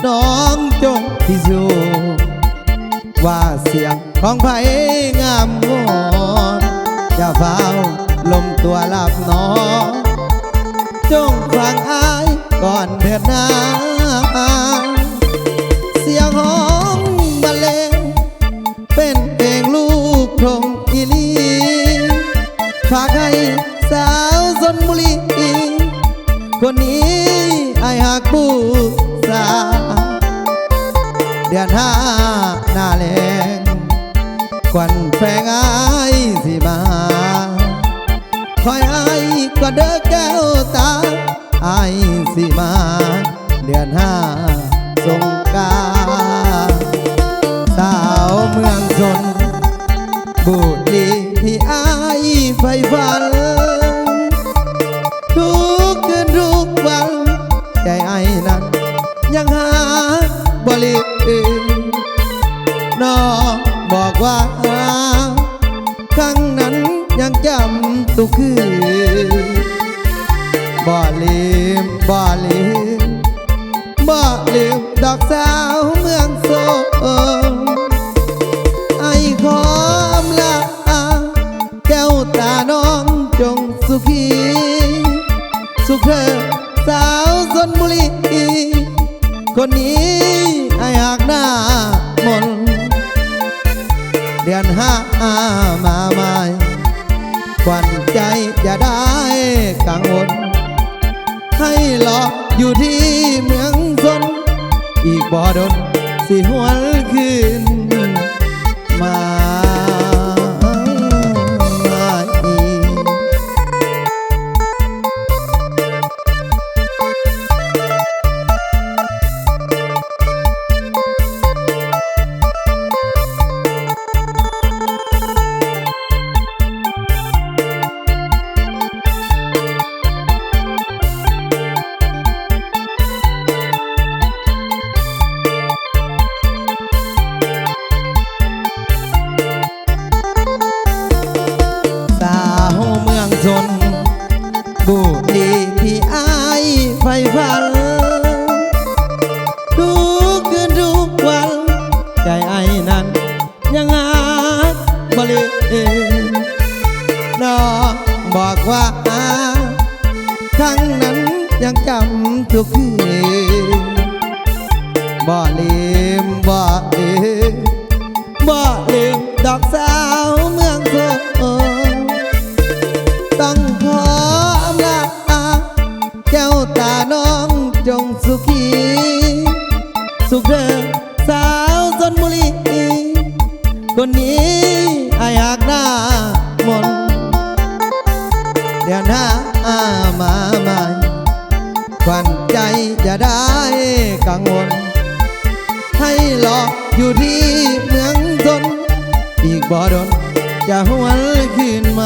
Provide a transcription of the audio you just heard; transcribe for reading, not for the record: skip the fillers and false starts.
น้องจงพิสูจน์ว่าเสียงของไผ่งามงอนอย่าเฝ้าลมตัวหลับนอนจงฟังอายก่อนเถิดนาเสียงห้องบรรเลงเป็นเพลงลูกทงอีลีฝากให้สาวชลบุรีคนนี้ไอ้หักบูสาเดือนห้าหน้าแรงควันแฝงอายสิมาคอยอายก็เด้อแก้วตาอายสิมาเดือนห้าสงกรานต์สาวเมืองชนบุรีที่อายใฝ่ฝันทุกคืนทุกวันใจไอ้นั้นยังหาบริน้องบอกว่าครั้งนั้นยังจำตุกคืนบ่ลืมบ่ลืมบ่ลืมดอกสาวเมืองโซไอ้ขออำลาแก้วตาน้องจงสุขีสุขเธอสาวชลบุรีคนนี้ไอ้หักหน้ามนเดือนห้ามาใหม่ควันใจอย่าได้กังวลให้รออยู่ที่เมืองชนอีกบ่ดนสิหวนคืนมาชนบุรีที่อายใฝ่ฝันทุกคืนทุกวันใจไอ้นั้นยังหาบริน้องบอกว่าครั้งนั้นยังจำทุกคืนบ่ลืมบ่ลืมบ่ลืมดอกสาวเมืองโซต้องขออำลาแก้วตาน้องจงสุขีสุขเธอสาวชลบุรีคนนี้ไอ้หักหน้ามนเดือนห้ามาใหม่ควันใจอย่าได้กังวลให้รออยู่ที่เมืองชนอีกบ่ดนจะหวนคืนมา